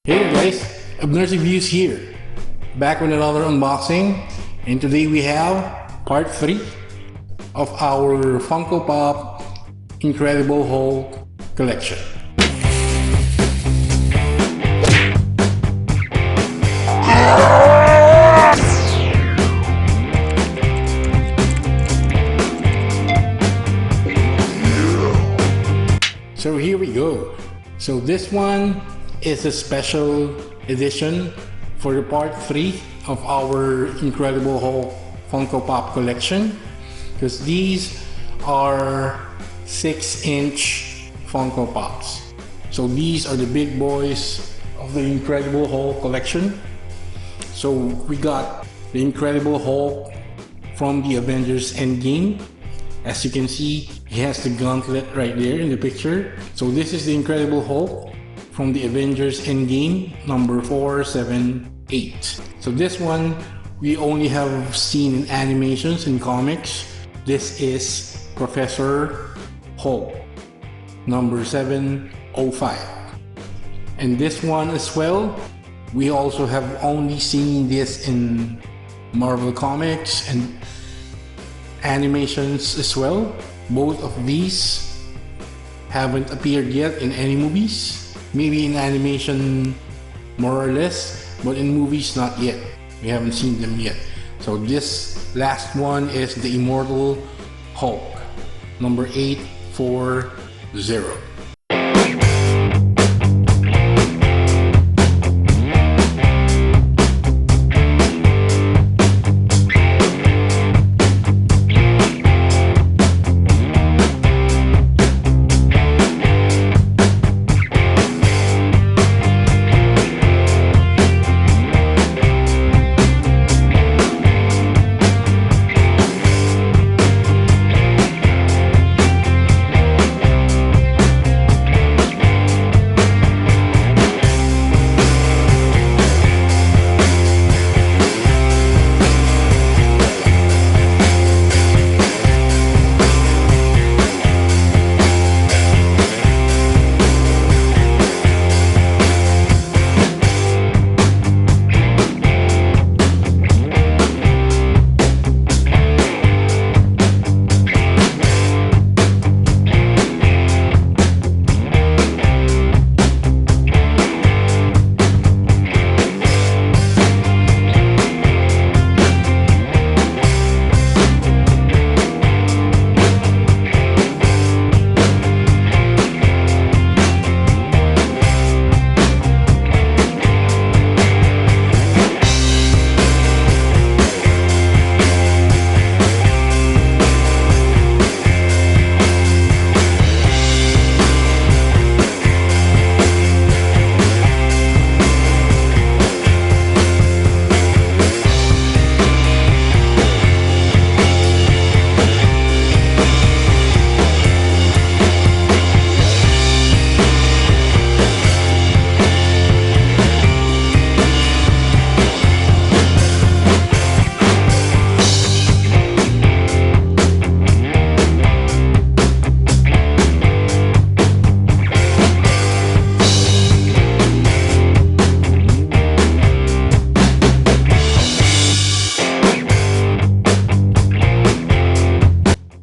Hey guys, Abner's Reviews here, back with another unboxing, and today we have part 3 of our Funko Pop Incredible Hulk collection. So here we go. So this one is a special edition for the part 3 of our Incredible Hulk Funko Pop collection, because these are 6-inch Funko Pops. So these are the big boys of the Incredible Hulk collection. So we got the Incredible Hulk from the Avengers Endgame. As you can see, he has the gauntlet right there in the picture. So this is the Incredible Hulk from the Avengers Endgame, number 478. So this one we only have seen in animations and comics. This is Professor Hulk, number 705. And this one as well, we also have only seen this in Marvel Comics and animations as well. Both of these haven't appeared yet in any movies. Maybe in animation more or less, but in movies not yet. We haven't seen them yet. So this last one is the Immortal Hulk, number 840.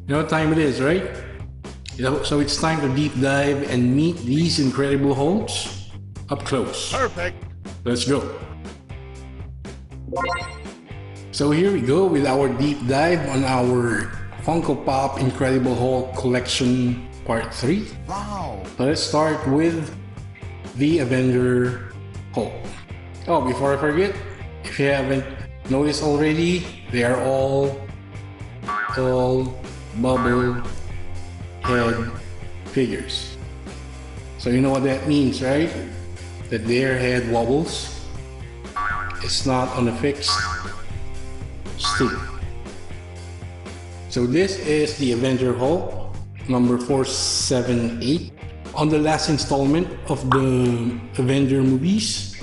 You know what time it is, right? So it's time to deep dive and meet these Incredible Hulks up close. Perfect. Let's go. So here we go with our deep dive on our Funko Pop Incredible Hulk collection part 3. Wow. So let's start with the Avenger Hulk. Oh, before I forget, if you haven't noticed already, they are all bubble head figures. So you know what that means, right? That their head wobbles. It's not on a fixed stick. So this is the Avenger Hulk, number 478, on the last installment of the Avenger movies.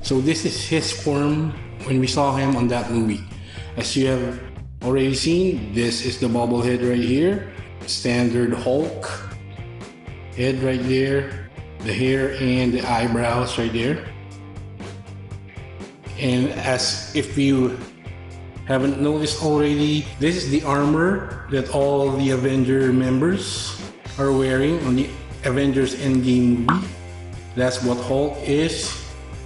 So this is his form when we saw him on that movie. As you have already seen, this is the bobblehead right here, standard Hulk head right there, the hair and the eyebrows right there. And as if you haven't noticed already, this is the armor that all the Avenger members are wearing on the Avengers Endgame movie. That's what Hulk is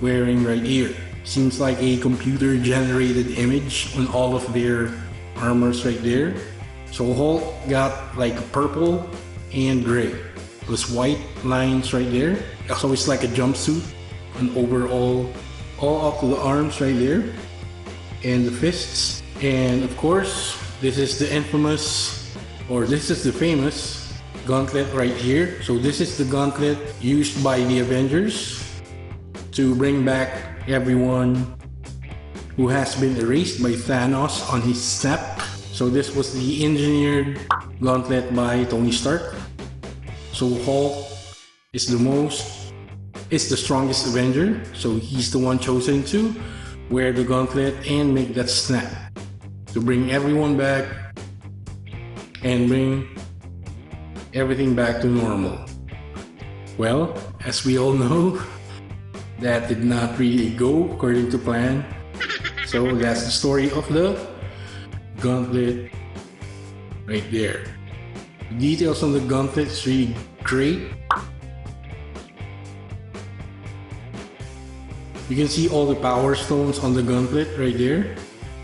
wearing right here. Seems like a computer generated image on all of their armors right there. So Hulk got like purple and gray. Those white lines right there. So it's like a jumpsuit, an overall, all up to the arms right there, and the fists. And of course, this is the infamous, or this is the famous gauntlet right here. So this is the gauntlet used by the Avengers to bring back everyone who has been erased by Thanos on his snap. So this was the engineered gauntlet by Tony Stark. So Hulk is the strongest Avenger, so he's the one chosen to wear the gauntlet and make that snap to bring everyone back and bring everything back to normal. Well, as we all know, that did not really go according to plan. So that's the story of the gauntlet right there. The details on the gauntlet is really great. You can see all the power stones on the gauntlet right there.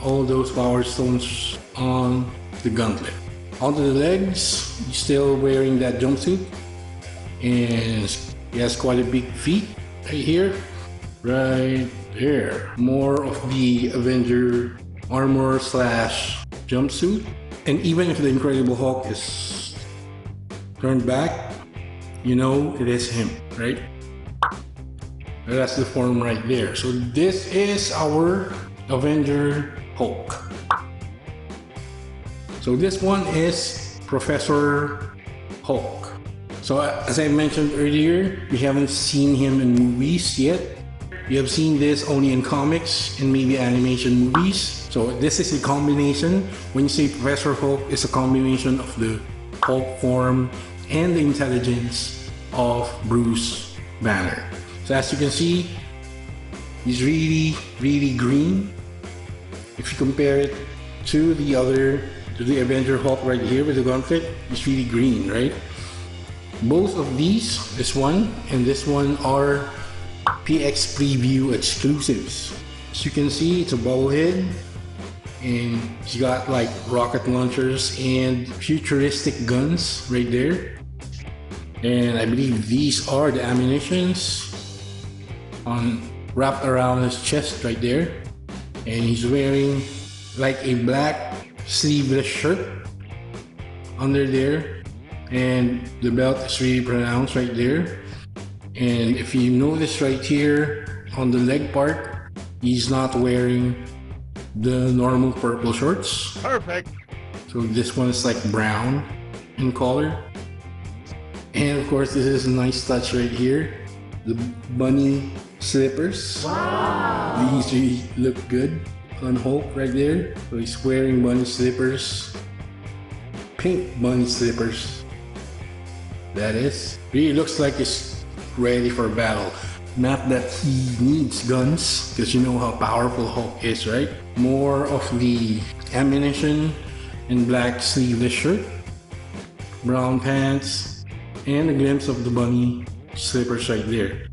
All those power stones on the gauntlet. Onto the legs, he's still wearing that jumpsuit. And he has quite a big feet right here. Right there. More of the Avenger armor slash jumpsuit. And even if the Incredible Hulk is turned back, you know it is him, right? That's the form right there. So this is our Avenger Hulk. So this one is Professor Hulk. So as I mentioned earlier, we haven't seen him in movies yet. We have seen this only in comics and maybe animation movies. So this is a combination. When you say Professor Hulk, it's a combination of the Hulk form and the intelligence of Bruce Banner. So as you can see, he's really green. If you compare it to the Avenger Hulk right here with the gauntlet, it's really green, right? Both of these, this one and this one, are PX Preview exclusives. As you can see, it's a bobblehead, and he's got like rocket launchers and futuristic guns right there. And I believe these are the ammunitions wrapped around his chest right there. And he's wearing like a black sleeveless shirt under there, and the belt is really pronounced right there. And if you notice right here on the leg part, he's not wearing the normal purple shorts. Perfect. So this one is like brown in color. And of course, this is a nice touch right here, the bunny slippers. Wow. These really look good on Hulk right there. So he's wearing bunny slippers, pink bunny slippers. That is, really looks like he's ready for battle. Not that he needs guns, because you know how powerful Hulk is, right? More of the ammunition and black sleeveless shirt, brown pants, and a glimpse of the bunny slippers right there.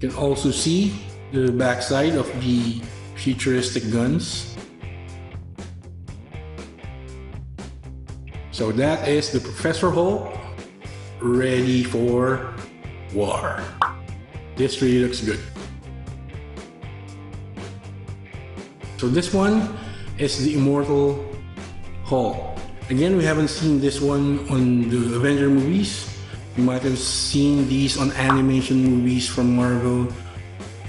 You can also see the backside of the futuristic guns. So that is the Professor Hulk ready for war. This really looks good. So this one is the Immortal Hulk. Again, we haven't seen this one on the Avenger movies. You might have seen these on animation movies from Marvel,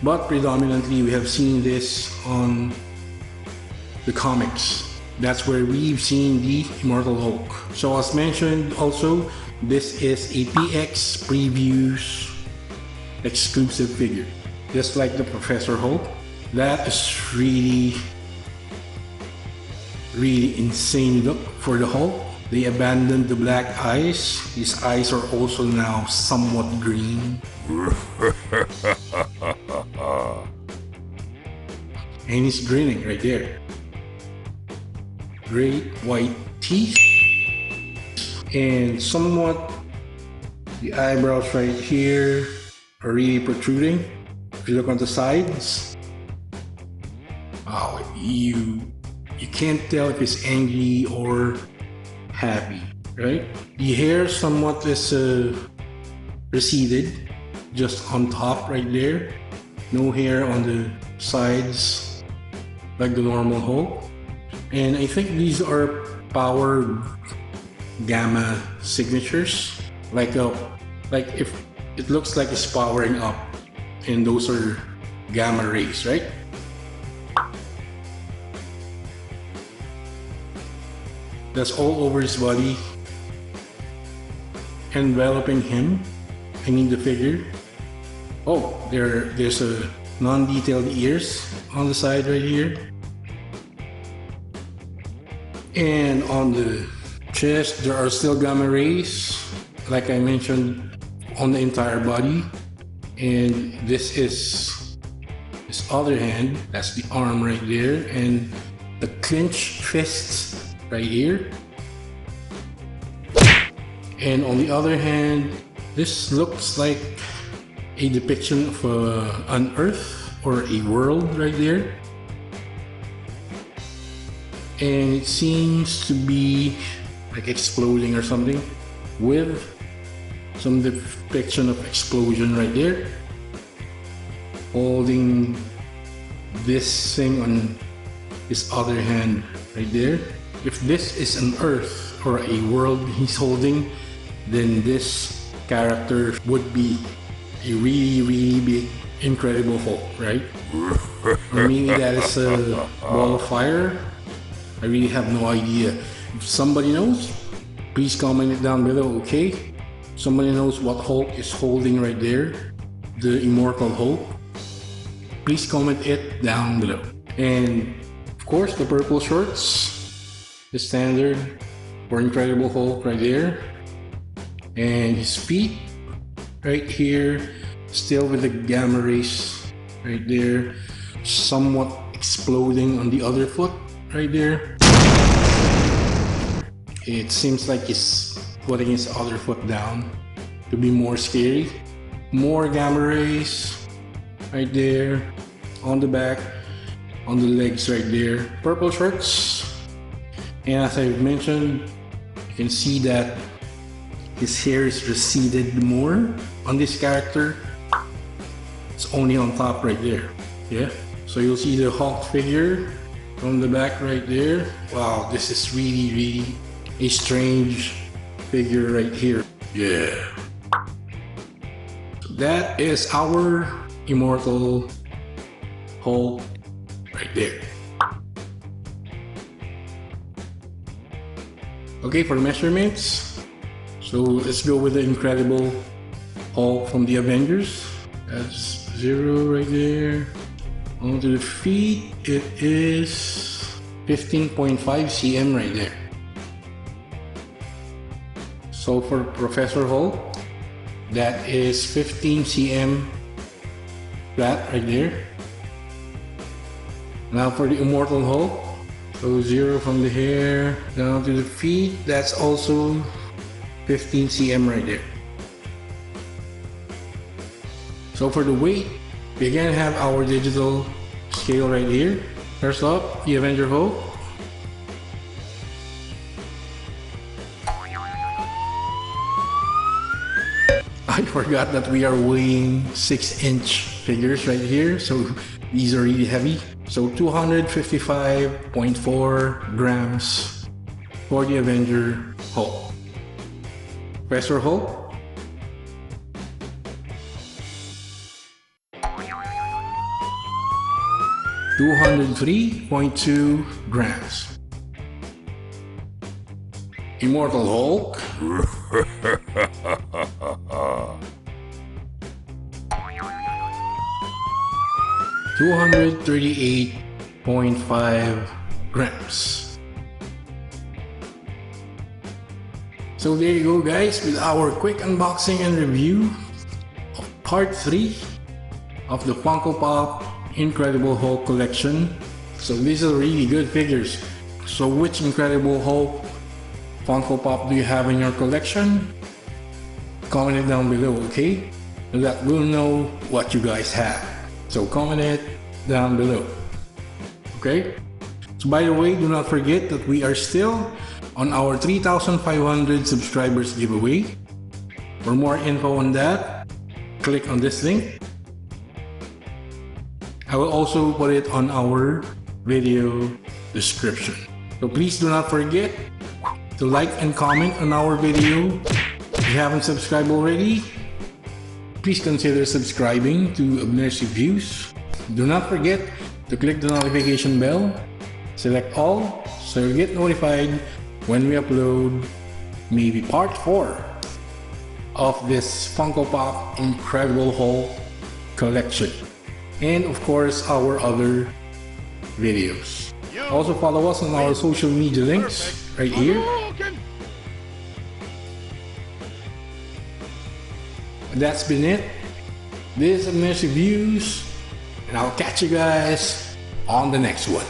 but predominantly we have seen this on the comics. That's where we've seen the Immortal Hulk. So as mentioned also, this is a PX Previews exclusive figure. Just like the Professor Hulk. That is really insane look for the Hulk. They abandoned the black eyes. His eyes are also now somewhat green. and he's grinning right there. Great white teeth, and somewhat the eyebrows right here are really protruding. If you look on the sides, wow, you can't tell if it's angry or happy, right? The hair somewhat is receded, just on top right there. No hair on the sides like the normal Hulk. And I think these are power gamma signatures. Like if it looks like it's powering up, and those are gamma rays, right? That's all over his body, enveloping him. I mean the figure. Oh, there's a non-detailed ears on the side right here. And on the chest, there are still gamma rays, like I mentioned, on the entire body. And this is his other hand, that's the arm right there, and the clenched fists right here. And on the other hand, this looks like a depiction of an Earth or a world right there. And it seems to be like exploding or something, with some depiction of explosion right there. Holding this thing on his other hand right there. If this is an Earth or a world he's holding, then this character would be a really big Incredible Hulk, right? Or maybe that is a ball of fire. I really have no idea. If somebody knows, please comment it down below, okay? Somebody knows what Hulk is holding right there, the Immortal Hulk, please comment it down below. And of course, the purple shorts, the standard for Incredible Hulk right there. And his feet right here, still with the gamma rays right there, somewhat exploding on the other foot right there. It seems like he's putting his other foot down to be more scary. More gamma rays right there on the back, on the legs right there. Purple shirts. And as I mentioned, you can see that his hair is receded more on this character. It's only on top right there. Yeah. So you'll see the Hulk figure from the back right there. Wow, this is really a strange figure right here. Yeah. That is our Immortal Hulk right there. Okay, for measurements, so let's go with the Incredible Hulk from the Avengers. That's 0 right there. Onto the feet, it is 15.5 cm right there. So for Professor Hulk, that is 15 cm flat right there. Now for the Immortal Hulk, so 0 from the hair down to the feet, that's also 15 cm right there. So for the weight, we again have our digital scale right here. First up, the Avenger Hulk. I forgot that we are weighing 6-inch figures right here, so these are really heavy. So 255.4 grams for the Avenger Hulk. Professor Hulk, 203.2 grams. Immortal Hulk, 238.5 grams. So there you go, guys, with our quick unboxing and review of part 3 of the Funko Pop Incredible Hulk collection. So these are really good figures. So which Incredible Hulk Funko Pop do you have in your collection? Comment it down below, okay? So that we'll know what you guys have. So comment it down below. Okay? So by the way, do not forget that we are still on our 3,500 subscribers giveaway. For more info on that, click on this link. I will also put it on our video description. So please do not forget to like and comment on our video. If you haven't subscribed already, please consider subscribing to Abner's Reviews. Do not forget to click the notification bell, select all, so you'll get notified when we upload maybe part 4 of this Funko Pop Incredible Hulk collection. And of course, our other videos. Also follow us on our social media links right here. That's been it. This is Abner's Reviews, and I'll catch you guys on the next one.